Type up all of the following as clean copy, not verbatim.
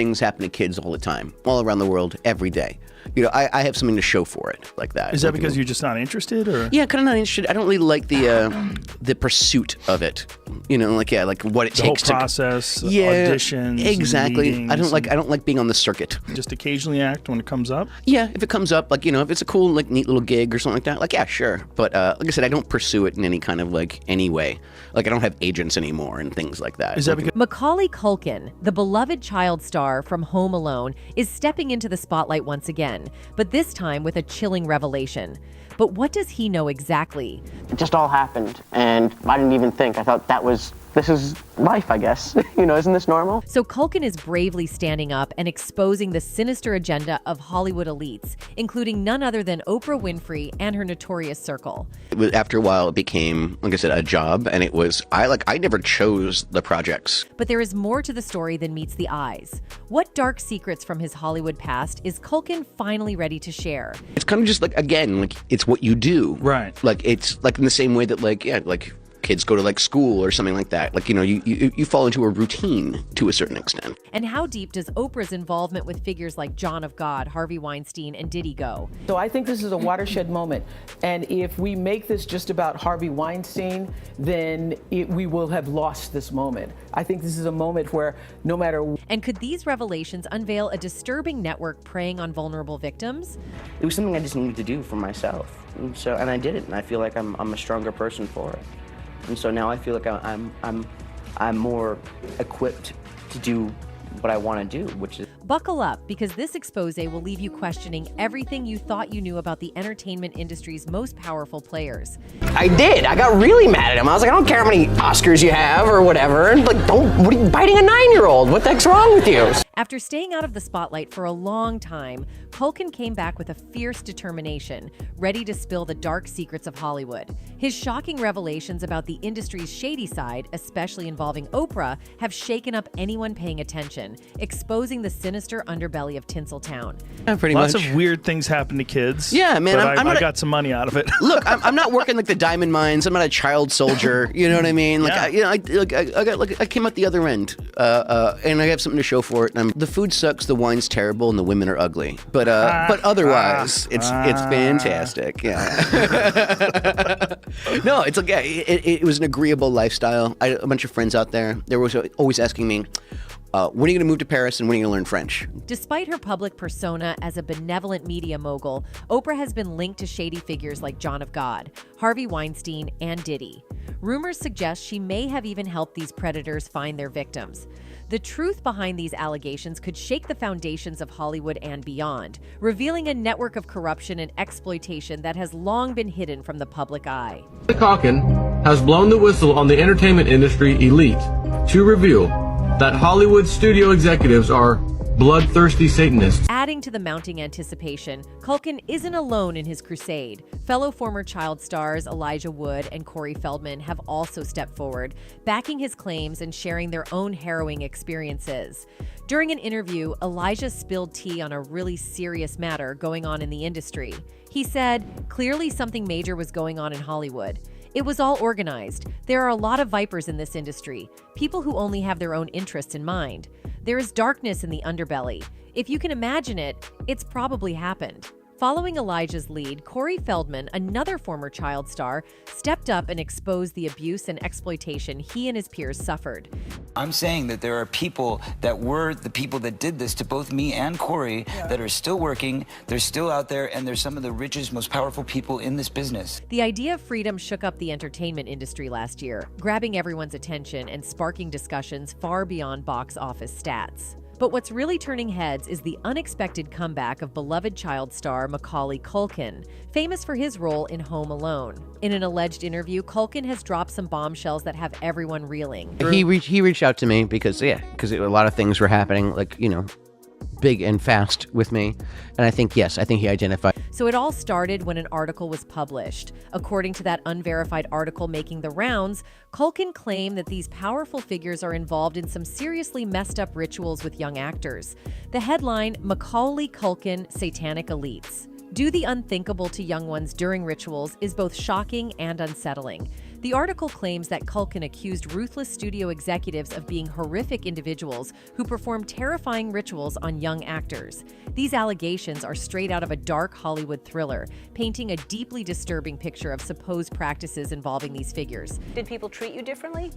Things happen to kids all the time, all around the world, every day. You know, I have something to show for it, like that. Is that because you're just not interested, or? Yeah, kind of not interested. I don't really like the pursuit of it. You know, like what it takes the whole process, yeah, auditions, exactly. Meetings, I don't like being on the circuit. Just occasionally act when it comes up. Yeah, if it comes up, like, you know, if it's a cool, like, neat little gig or something like that, like, yeah, sure. But like I said, I don't pursue it in any kind of like any way. Like, I don't have agents anymore and things like that. Is that because Macaulay Culkin, the beloved child star from Home Alone, is stepping into the spotlight once again, but this time with a chilling revelation. But what does he know exactly? It just all happened, and I didn't even think. I thought this is life, I guess. You know, isn't this normal? So Culkin is bravely standing up and exposing the sinister agenda of Hollywood elites, including none other than Oprah Winfrey and her notorious circle. After a while, it became, like I said, a job, and it was, I never chose the projects. But there is more to the story than meets the eyes. What dark secrets from his Hollywood past is Culkin finally ready to share? It's kind of just like, again, like, it's what you do. Right. Like, it's like in the same way that, like, yeah, like, kids go to like school or something like that. Like, you know, you fall into a routine to a certain extent. And how deep does Oprah's involvement with figures like John of God, Harvey Weinstein, and Diddy go? So I think this is a watershed moment. And if we make this just about Harvey Weinstein, then we will have lost this moment. I think this is a moment where no matter... And could these revelations unveil a disturbing network preying on vulnerable victims? It was something I just needed to do for myself. And I did it, and I feel like I'm a stronger person for it. And so now I feel like I'm more equipped to do what I want to do, which is... Buckle up, because this expose will leave you questioning everything you thought you knew about the entertainment industry's most powerful players. I did. I got really mad at him. I was like, I don't care how many Oscars you have or whatever. And like, what are you biting a 9-year-old? What the heck's wrong with you? After staying out of the spotlight for a long time, Culkin came back with a fierce determination, ready to spill the dark secrets of Hollywood. His shocking revelations about the industry's shady side, especially involving Oprah, have shaken up anyone paying attention, exposing the sinister underbelly of Tinseltown. Yeah, pretty Lots much. of weird things happen to kids. Yeah, man, But I got some money out of it. Look, I'm not working like the diamond mines. I'm not a child soldier. You know what I mean? Like, Yeah. I came out the other end, and I have something to show for it. The food sucks, the wine's terrible, and the women are ugly. But otherwise, it's fantastic. Yeah. No, it's like, yeah, it was an agreeable lifestyle. I had a bunch of friends out there. They were always asking me, when are you going to move to Paris and when are you going to learn French? Despite her public persona as a benevolent media mogul, Oprah has been linked to shady figures like John of God, Harvey Weinstein, and Diddy. Rumors suggest she may have even helped these predators find their victims. The truth behind these allegations could shake the foundations of Hollywood and beyond, revealing a network of corruption and exploitation that has long been hidden from the public eye. Culkin has blown the whistle on the entertainment industry elite to reveal that Hollywood studio executives are bloodthirsty Satanists. Adding to the mounting anticipation, Culkin isn't alone in his crusade. Fellow former child stars Elijah Wood and Corey Feldman have also stepped forward, backing his claims and sharing their own harrowing experiences. During an interview, Elijah spilled tea on a really serious matter going on in the industry. He said, clearly something major was going on in Hollywood. It was all organized. There are a lot of vipers in this industry, people who only have their own interests in mind. There is darkness in the underbelly. If you can imagine it, it's probably happened. Following Elijah's lead, Corey Feldman, another former child star, stepped up and exposed the abuse and exploitation he and his peers suffered. I'm saying that there are people that were the people that did this to both me and Corey that are still working, they're still out there, and they're some of the richest, most powerful people in this business. The idea of freedom shook up the entertainment industry last year, grabbing everyone's attention and sparking discussions far beyond box office stats. But what's really turning heads is the unexpected comeback of beloved child star Macaulay Culkin, famous for his role in Home Alone. In an alleged interview, Culkin has dropped some bombshells that have everyone reeling. He reached out to me because a lot of things were happening, like, you know, big and fast with me. And I think he identified. So it all started when an article was published. According to that unverified article making the rounds, Culkin claimed that these powerful figures are involved in some seriously messed up rituals with young actors. The headline, Macaulay Culkin, Satanic Elites. Do the unthinkable to young ones during rituals is both shocking and unsettling. The article claims that Culkin accused ruthless studio executives of being horrific individuals who perform terrifying rituals on young actors. These allegations are straight out of a dark Hollywood thriller, painting a deeply disturbing picture of supposed practices involving these figures. Did people treat you differently?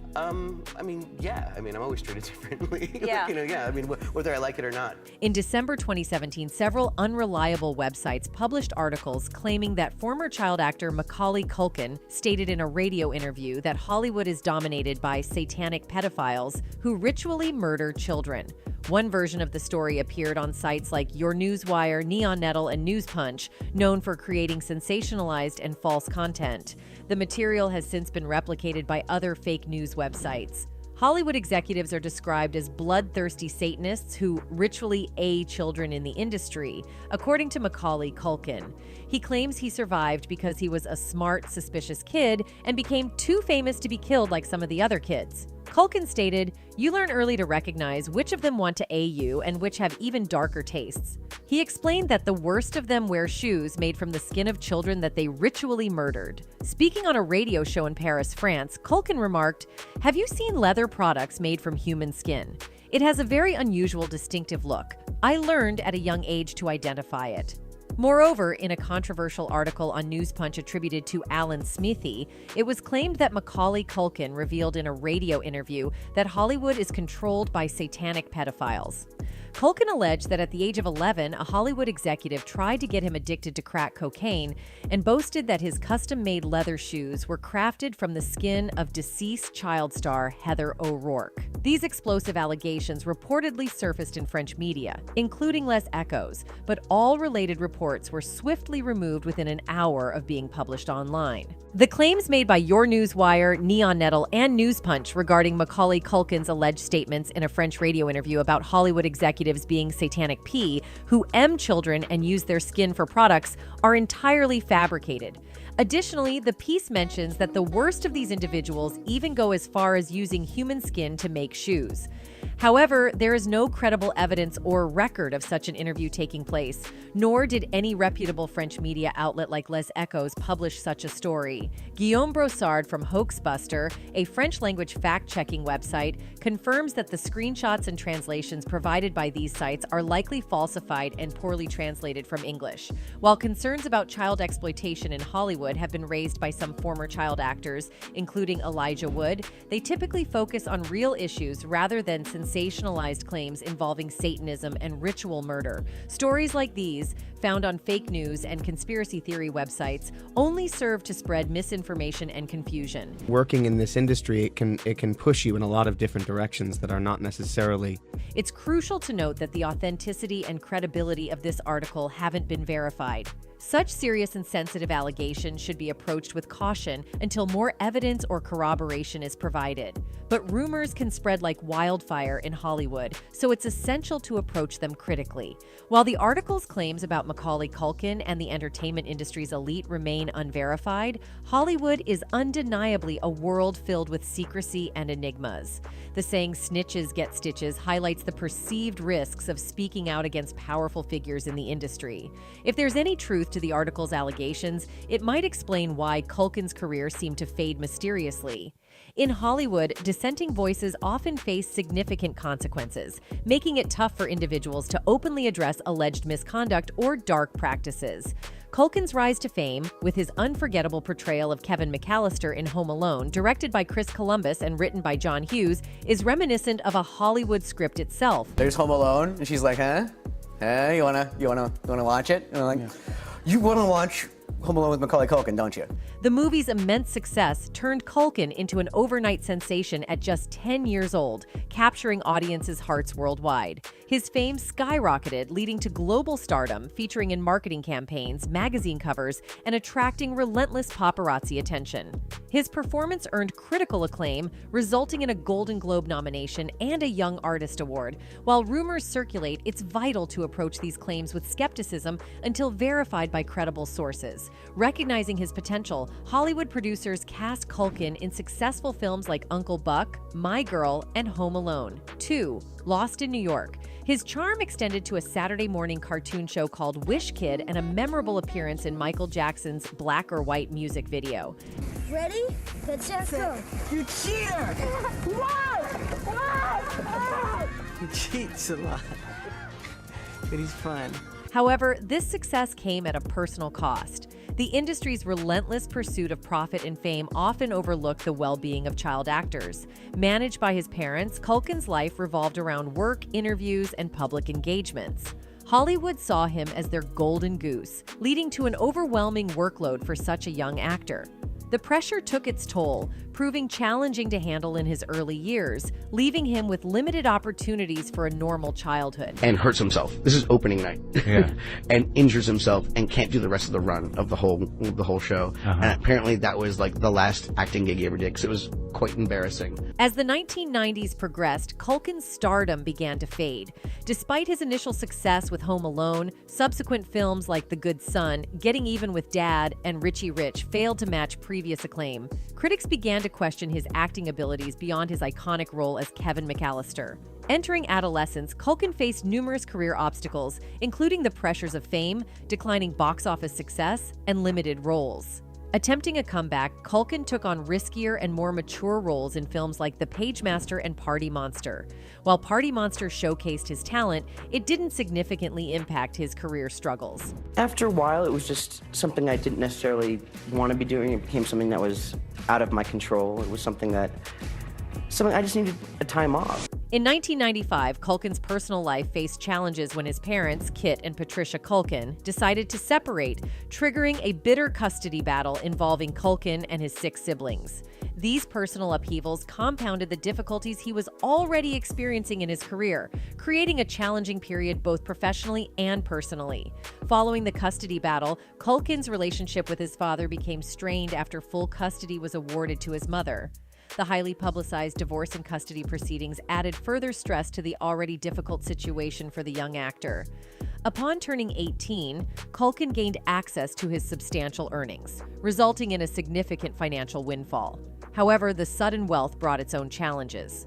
Yeah. I'm always treated differently. Yeah. Whether I like it or not. In December 2017, several unreliable websites published articles claiming that former child actor Macaulay Culkin stated in a radio interview that Hollywood is dominated by satanic pedophiles who ritually murder children. One version of the story appeared on sites like Your Newswire, Neon Nettle, and News Punch, known for creating sensationalized and false content. The material has since been replicated by other fake news websites. Hollywood executives are described as bloodthirsty Satanists who ritually aid children in the industry, according to Macaulay Culkin. He claims he survived because he was a smart, suspicious kid and became too famous to be killed like some of the other kids. Culkin stated, "You learn early to recognize which of them want to A you and which have even darker tastes." He explained that the worst of them wear shoes made from the skin of children that they ritually murdered. Speaking on a radio show in Paris, France, Culkin remarked, "Have you seen leather products made from human skin? It has a very unusual, distinctive look. I learned at a young age to identify it." Moreover, in a controversial article on News Punch attributed to Alan Smithy, it was claimed that Macaulay Culkin revealed in a radio interview that Hollywood is controlled by satanic pedophiles. Culkin alleged that at the age of 11, a Hollywood executive tried to get him addicted to crack cocaine and boasted that his custom-made leather shoes were crafted from the skin of deceased child star Heather O'Rourke. These explosive allegations reportedly surfaced in French media, including Les Echos, but all related reports were swiftly removed within an hour of being published online. The claims made by Your Newswire, Neon Nettle, and News Punch regarding Macaulay Culkin's alleged statements in a French radio interview about Hollywood executives being satanic P who M children and use their skin for products are entirely fabricated. Additionally, the piece mentions that the worst of these individuals even go as far as using human skin to make shoes. However, there is no credible evidence or record of such an interview taking place, nor did any reputable French media outlet like Les Echos publish such a story. Guillaume Brossard from Hoaxbuster, a French-language fact-checking website, confirms that the screenshots and translations provided by these sites are likely falsified and poorly translated from English. While concerns about child exploitation in Hollywood have been raised by some former child actors, including Elijah Wood, they typically focus on real issues rather than sensationalized claims involving Satanism and ritual murder. Stories like these, found on fake news and conspiracy theory websites, only serve to spread misinformation and confusion. Working in this industry, it can push you in a lot of different directions that are not necessarily. It's crucial to note that the authenticity and credibility of this article haven't been verified. Such serious and sensitive allegations should be approached with caution until more evidence or corroboration is provided. But rumors can spread like wildfire in Hollywood, so it's essential to approach them critically. While the article's claims about Macaulay Culkin and the entertainment industry's elite remain unverified, Hollywood is undeniably a world filled with secrecy and enigmas. The saying "snitches get stitches" highlights the perceived risks of speaking out against powerful figures in the industry. If there's any truth to the article's allegations, it might explain why Culkin's career seemed to fade mysteriously. In Hollywood, dissenting voices often face significant consequences, making it tough for individuals to openly address alleged misconduct or dark practices. Culkin's rise to fame, with his unforgettable portrayal of Kevin McAllister in Home Alone, directed by Chris Columbus and written by John Hughes, is reminiscent of a Hollywood script itself. There's Home Alone, and she's like, huh? You wanna watch it? And I'm like, you wanna watch Home Alone with Macaulay Culkin, don't you? The movie's immense success turned Culkin into an overnight sensation at just 10 years old, capturing audiences' hearts worldwide. His fame skyrocketed, leading to global stardom, featuring in marketing campaigns, magazine covers, and attracting relentless paparazzi attention. His performance earned critical acclaim, resulting in a Golden Globe nomination and a Young Artist Award. While rumors circulate, it's vital to approach these claims with skepticism until verified by credible sources. Recognizing his potential, Hollywood producers cast Culkin in successful films like Uncle Buck, My Girl, and Home Alone. 2. Lost in New York. His charm extended to a Saturday morning cartoon show called Wish Kid and a memorable appearance in Michael Jackson's Black or White music video. Ready? Good, set, go. You cheater! What? He cheats a lot. But he's fun. However, this success came at a personal cost. The industry's relentless pursuit of profit and fame often overlooked the well-being of child actors. Managed by his parents, Culkin's life revolved around work, interviews, and public engagements. Hollywood saw him as their golden goose, leading to an overwhelming workload for such a young actor. The pressure took its toll, proving challenging to handle in his early years, leaving him with limited opportunities for a normal childhood. And hurts himself. This is opening night. Yeah. And injures himself and can't do the rest of the run of the whole show. And apparently that was like the last acting gig he ever did, because it was quite embarrassing. As the 1990s progressed, Culkin's stardom began to fade. Despite his initial success with Home Alone, subsequent films like The Good Son, Getting Even with Dad, and Richie Rich failed to match previous acclaim. Critics began to question his acting abilities beyond his iconic role as Kevin McAllister. Entering adolescence, Culkin faced numerous career obstacles, including the pressures of fame, declining box office success, and limited roles. Attempting a comeback, Culkin took on riskier and more mature roles in films like The Pagemaster and Party Monster. While Party Monster showcased his talent, it didn't significantly impact his career struggles. After a while, it was just something I didn't necessarily want to be doing. It became something that was out of my control. It was something I just needed a time off. In 1995, Culkin's personal life faced challenges when his parents, Kit and Patricia Culkin, decided to separate, triggering a bitter custody battle involving Culkin and his 6 siblings. These personal upheavals compounded the difficulties he was already experiencing in his career, creating a challenging period both professionally and personally. Following the custody battle, Culkin's relationship with his father became strained after full custody was awarded to his mother. The highly publicized divorce and custody proceedings added further stress to the already difficult situation for the young actor. Upon turning 18, Culkin gained access to his substantial earnings, resulting in a significant financial windfall. However, the sudden wealth brought its own challenges.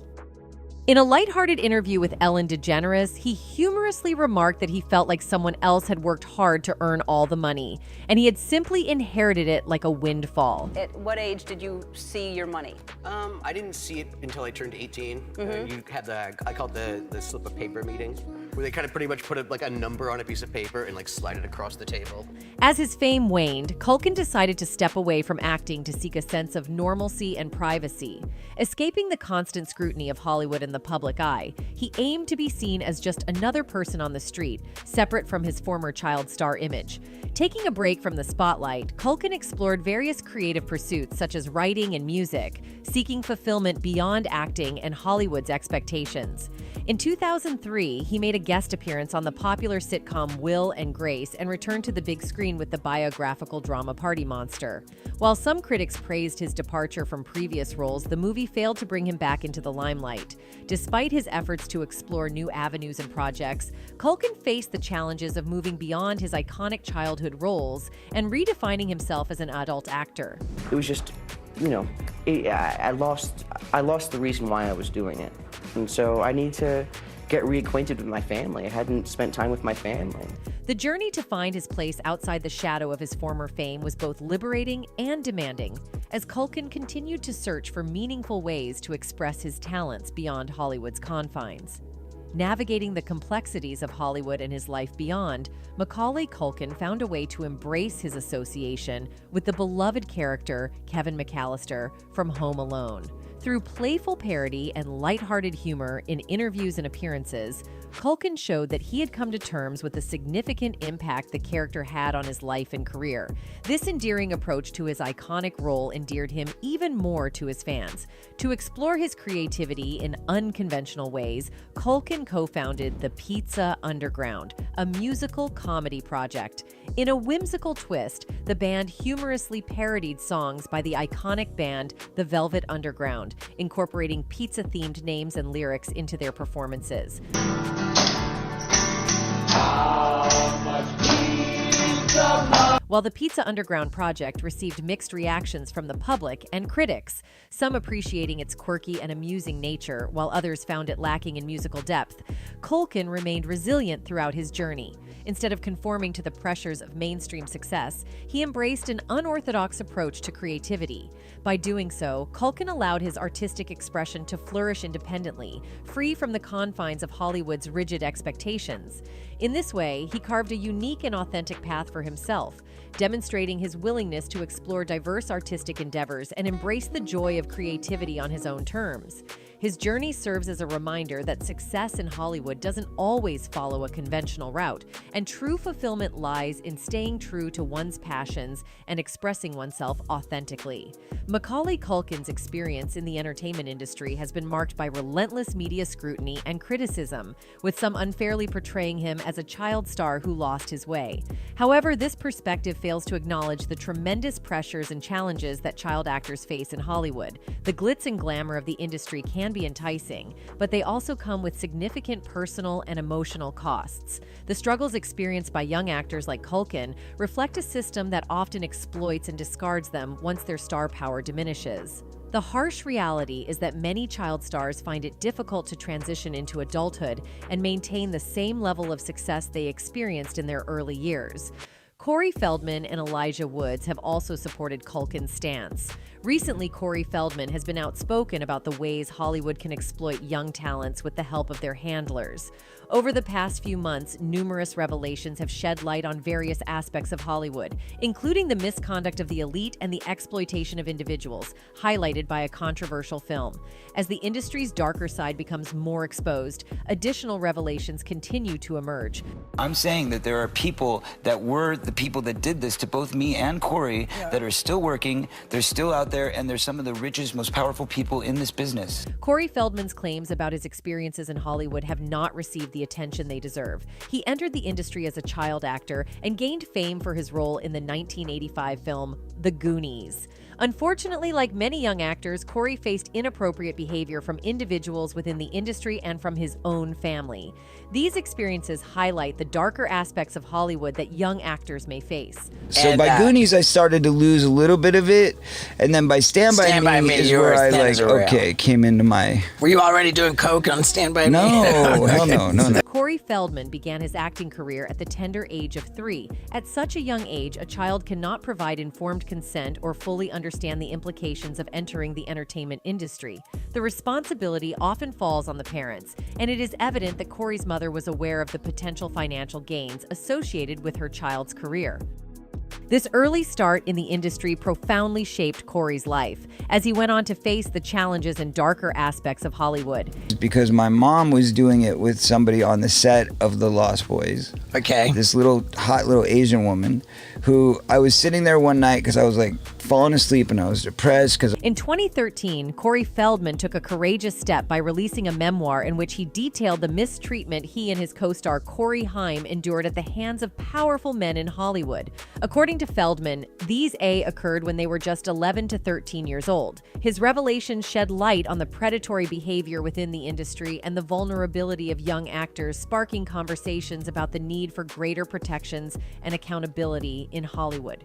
In a lighthearted interview with Ellen DeGeneres, he humorously remarked that he felt like someone else had worked hard to earn all the money, and he had simply inherited it like a windfall. At what age did you see your money? I didn't see it until I turned 18. You have I call it the slip of paper meeting, where they kind of pretty much put a number on a piece of paper and like slide it across the table. As his fame waned, Culkin decided to step away from acting to seek a sense of normalcy and privacy. Escaping the constant scrutiny of Hollywood and the public eye, he aimed to be seen as just another person on the street, separate from his former child star image. Taking a break from the spotlight, Culkin explored various creative pursuits such as writing and music, seeking fulfillment beyond acting and Hollywood's expectations. In 2003, he made a guest appearance on the popular sitcom Will and Grace and returned to the big screen with the biographical drama Party Monster. While some critics praised his departure from previous roles, the movie failed to bring him back into the limelight. Despite his efforts to explore new avenues and projects, Culkin faced the challenges of moving beyond his iconic childhood roles and redefining himself as an adult actor. It was just, I lost the reason why I was doing it. And so I need to get reacquainted with my family. I hadn't spent time with my family. The journey to find his place outside the shadow of his former fame was both liberating and demanding, as Culkin continued to search for meaningful ways to express his talents beyond Hollywood's confines. Navigating the complexities of Hollywood and his life beyond, Macaulay Culkin found a way to embrace his association with the beloved character Kevin McAllister from Home Alone. Through playful parody and lighthearted humor in interviews and appearances, Culkin showed that he had come to terms with the significant impact the character had on his life and career. This endearing approach to his iconic role endeared him even more to his fans. To explore his creativity in unconventional ways, Culkin co-founded the Pizza Underground, a musical comedy project. In a whimsical twist, the band humorously parodied songs by the iconic band The Velvet Underground, incorporating pizza-themed names and lyrics into their performances. while the Pizza Underground project received mixed reactions from the public and critics, some appreciating its quirky and amusing nature, while others found it lacking in musical depth. Culkin remained resilient throughout his journey. Instead of conforming to the pressures of mainstream success, he embraced an unorthodox approach to creativity. By doing so, Culkin allowed his artistic expression to flourish independently, free from the confines of Hollywood's rigid expectations. In this way, he carved a unique and authentic path for himself, demonstrating his willingness to explore diverse artistic endeavors and embrace the joy of creativity on his own terms. His journey serves as a reminder that success in Hollywood doesn't always follow a conventional route, and true fulfillment lies in staying true to one's passions and expressing oneself authentically. Macaulay Culkin's experience in the entertainment industry has been marked by relentless media scrutiny and criticism, with some unfairly portraying him as a child star who lost his way. However, this perspective fails to acknowledge the tremendous pressures and challenges that child actors face in Hollywood. The glitz and glamour of the industry can be enticing, but they also come with significant personal and emotional costs. The struggles experienced by young actors like Culkin reflect a system that often exploits and discards them once their star power diminishes. The harsh reality is that many child stars find it difficult to transition into adulthood and maintain the same level of success they experienced in their early years. Corey Feldman and Elijah Woods have also supported Culkin's stance. Recently, Corey Feldman has been outspoken about the ways Hollywood can exploit young talents with the help of their handlers. Over the past few months, numerous revelations have shed light on various aspects of Hollywood, including the misconduct of the elite and the exploitation of individuals, highlighted by a controversial film. As the industry's darker side becomes more exposed, additional revelations continue to emerge. I'm saying that there are people that were the people that did this to both me and Corey that are still working, they're still out there, and they're some of the richest, most powerful people in this business. Corey Feldman's claims about his experiences in Hollywood have not received the attention they deserve. He entered the industry as a child actor and gained fame for his role in the 1985 film The Goonies. Unfortunately, like many young actors, Corey faced inappropriate behavior from individuals within the industry and from his own family. These experiences highlight the darker aspects of Hollywood that young actors may face. So by Goonies, I started to lose a little bit of it, and then by Stand By Me is where I came into my... Were you already doing coke on Stand By Me? No, hell no. Corey Feldman began his acting career at the tender age of 3. At such a young age, a child cannot provide informed consent or fully understand the implications of entering the entertainment industry. The responsibility often falls on the parents, and it is evident that Corey's mother was aware of the potential financial gains associated with her child's career. This early start in the industry profoundly shaped Corey's life as he went on to face the challenges and darker aspects of Hollywood. Because my mom was doing it with somebody on the set of The Lost Boys. Okay. This hot little Asian woman who I was sitting there one night because I was like falling asleep and I was depressed. In 2013, Corey Feldman took a courageous step by releasing a memoir in which he detailed the mistreatment he and his co-star Corey Haim endured at the hands of powerful men in Hollywood. According to Feldman, these occurred when they were just 11 to 13 years old. His revelations shed light on the predatory behavior within the industry and the vulnerability of young actors, sparking conversations about the need for greater protections and accountability in Hollywood.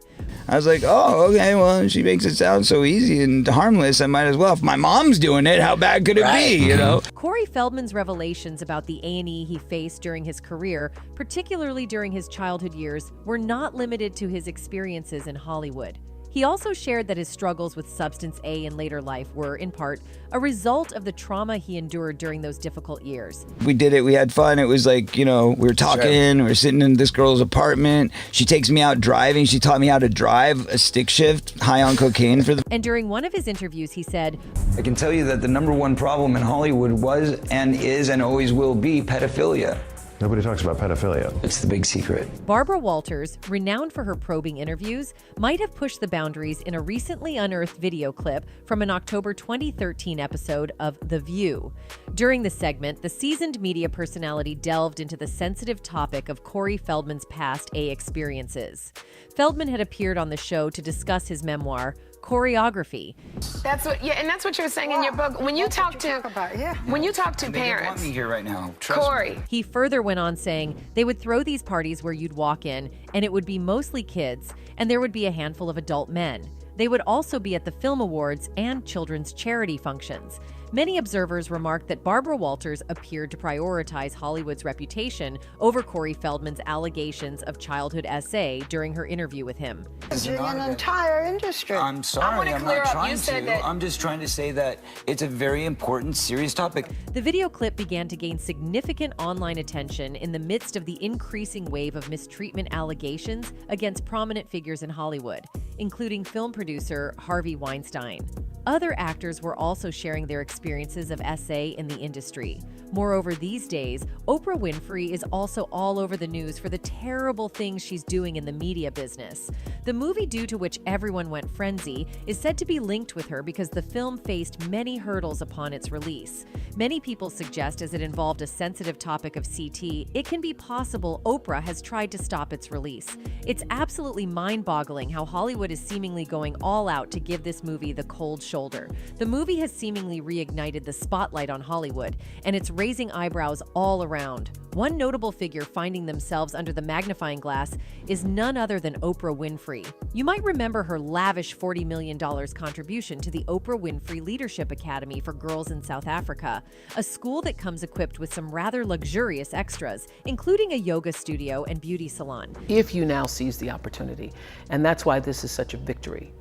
I was like, oh, okay, well, she makes it sound so easy and harmless, I might as well. If my mom's doing it, how bad could it be, you know? Corey Feldman's revelations about the A&E he faced during his career, particularly during his childhood years, were not limited to his experiences in Hollywood. He also shared that his struggles with substance A in later life were, in part, a result of the trauma he endured during those difficult years. We did it, we had fun, it was like, you know, we were talking, we were sitting in this girl's apartment, she takes me out driving, she taught me how to drive a stick shift, high on cocaine for the... And during one of his interviews, he said, I can tell you that the #1 problem in Hollywood was and is and always will be pedophilia. Nobody talks about pedophilia. It's the big secret. Barbara Walters, renowned for her probing interviews, might have pushed the boundaries in a recently unearthed video clip from an October 2013 episode of The View. During the segment, the seasoned media personality delved into the sensitive topic of Corey Feldman's past experiences. Feldman had appeared on the show to discuss his memoir, choreography. That's what, and that's what you're saying in your book. When you talk to And they don't want parents, me here right now. Trust Corey. me. He further went on saying they would throw these parties where you'd walk in, and it would be mostly kids, and there would be a handful of adult men. They would also be at the film awards and children's charity functions. Many observers remarked that Barbara Walters appeared to prioritize Hollywood's reputation over Corey Feldman's allegations of childhood SA during her interview with him. An entire industry. I'm sorry, I'm not trying to. I'm just trying to say that it's a very important, serious topic. The video clip began to gain significant online attention in the midst of the increasing wave of mistreatment allegations against prominent figures in Hollywood, including film producer Harvey Weinstein. Other actors were also sharing their experiences of SA in the industry. Moreover, these days, Oprah Winfrey is also all over the news for the terrible things she's doing in the media business. The movie due to which everyone went frenzy is said to be linked with her because the film faced many hurdles upon its release. Many people suggest, as it involved a sensitive topic of CT, it can be possible Oprah has tried to stop its release. It's absolutely mind-boggling how Hollywood is seemingly going all out to give this movie the cold shoulder. The movie has seemingly reignited the spotlight on Hollywood, and it's raising eyebrows all around. One notable figure finding themselves under the magnifying glass is none other than Oprah Winfrey. You might remember her lavish $40 million contribution to the Oprah Winfrey Leadership Academy for Girls in South Africa, a school that comes equipped with some rather luxurious extras, including a yoga studio and beauty salon. If you now seize the opportunity, and that's why this is such a victory.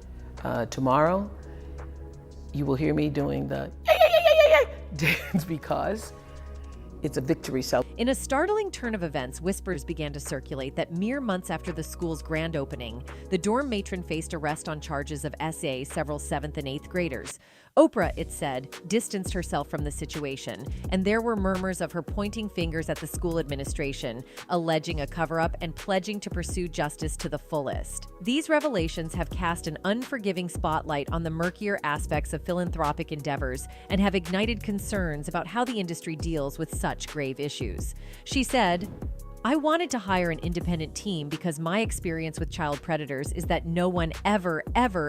Tomorrow, you will hear me doing the dance because it's a victory cell. In a startling turn of events, whispers began to circulate that mere months after the school's grand opening, the dorm matron faced arrest on charges of SA several 7th and 8th graders. Oprah, it said, distanced herself from the situation, and there were murmurs of her pointing fingers at the school administration, alleging a cover-up and pledging to pursue justice to the fullest. These revelations have cast an unforgiving spotlight on the murkier aspects of philanthropic endeavors and have ignited concerns about how the industry deals with such grave issues. She said, I wanted to hire an independent team because my experience with child predators is that no one ever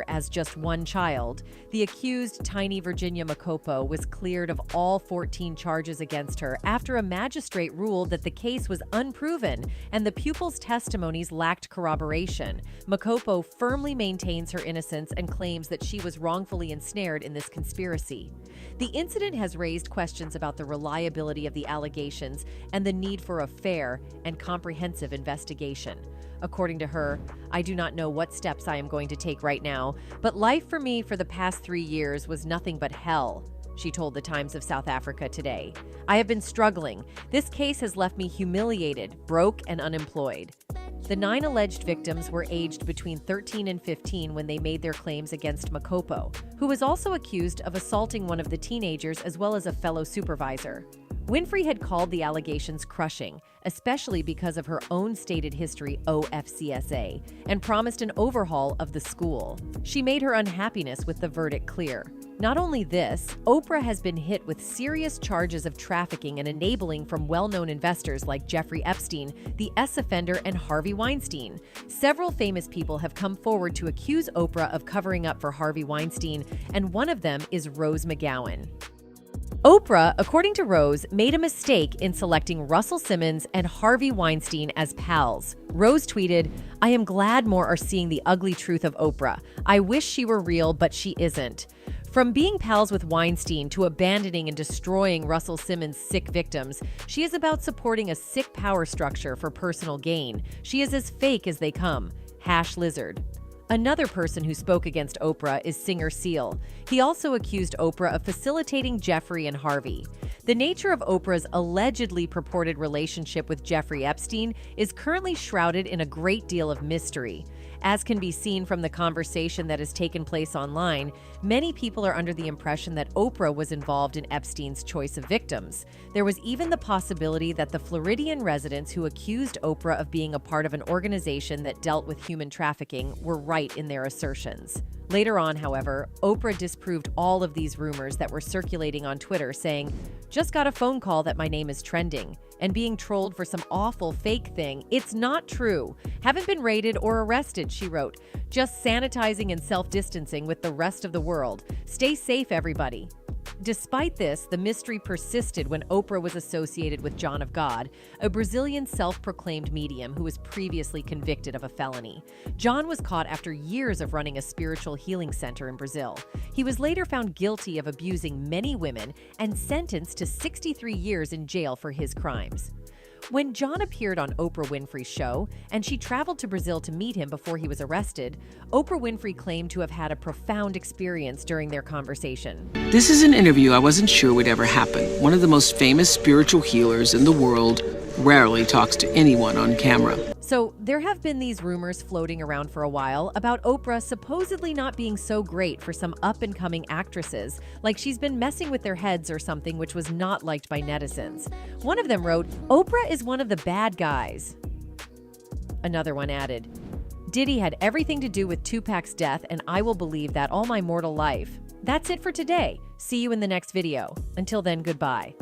as just one child. The accused, tiny Virginia Macopo, was cleared of all 14 charges against her after a magistrate ruled that the case was unproven and the pupils' testimonies lacked corroboration. Macopo firmly maintains her innocence and claims that she was wrongfully ensnared in this conspiracy. The incident has raised questions about the reliability of the allegations and the need for a fair and comprehensive investigation. According to her, I do not know what steps I am going to take right now, but life for me for the past 3 years was nothing but hell, she told the Times of South Africa today. I have been struggling. This case has left me humiliated, broke, and unemployed. The 9 alleged victims were aged between 13 and 15 when they made their claims against Macopo, who was also accused of assaulting one of the teenagers as well as a fellow supervisor. Winfrey had called the allegations crushing, especially because of her own stated history OFCSA, and promised an overhaul of the school. She made her unhappiness with the verdict clear. Not only this, Oprah has been hit with serious charges of trafficking and enabling from well-known investors like Jeffrey Epstein, the S-offender, and Harvey Weinstein. Several famous people have come forward to accuse Oprah of covering up for Harvey Weinstein, and one of them is Rose McGowan. Oprah, according to Rose, made a mistake in selecting Russell Simmons and Harvey Weinstein as pals. Rose tweeted, I am glad more are seeing the ugly truth of Oprah. I wish she were real, but she isn't. From being pals with Weinstein to abandoning and destroying Russell Simmons' sick victims, she is about supporting a sick power structure for personal gain. She is as fake as they come. #Lizard. Another person who spoke against Oprah is singer Seal. He also accused Oprah of facilitating Jeffrey and Harvey. The nature of Oprah's allegedly purported relationship with Jeffrey Epstein is currently shrouded in a great deal of mystery. As can be seen from the conversation that has taken place online, many people are under the impression that Oprah was involved in Epstein's choice of victims. There was even the possibility that the Floridian residents who accused Oprah of being a part of an organization that dealt with human trafficking were right in their assertions. Later on, however, Oprah disproved all of these rumors that were circulating on Twitter, saying, "Just got a phone call that my name is trending and being trolled for some awful fake thing. It's not true. Haven't been raided or arrested," she wrote. "Just sanitizing and self-distancing with the rest of the world. Stay safe, everybody." Despite this, the mystery persisted when Oprah was associated with John of God, a Brazilian self-proclaimed medium who was previously convicted of a felony. John was caught after years of running a spiritual healing center in Brazil. He was later found guilty of abusing many women and sentenced to 63 years in jail for his crimes. When John appeared on Oprah Winfrey's show, and she traveled to Brazil to meet him before he was arrested, Oprah Winfrey claimed to have had a profound experience during their conversation. This is an interview I wasn't sure would ever happen. One of the most famous spiritual healers in the world rarely talks to anyone on camera. So there have been these rumors floating around for a while about Oprah supposedly not being so great for some up-and-coming actresses, like she's been messing with their heads or something, which was not liked by netizens. One of them wrote, "Oprah is one of the bad guys." Another one added, "Diddy had everything to do with Tupac's death, and I will believe that all my mortal life." That's it for today. See you in the next video. Until then, goodbye.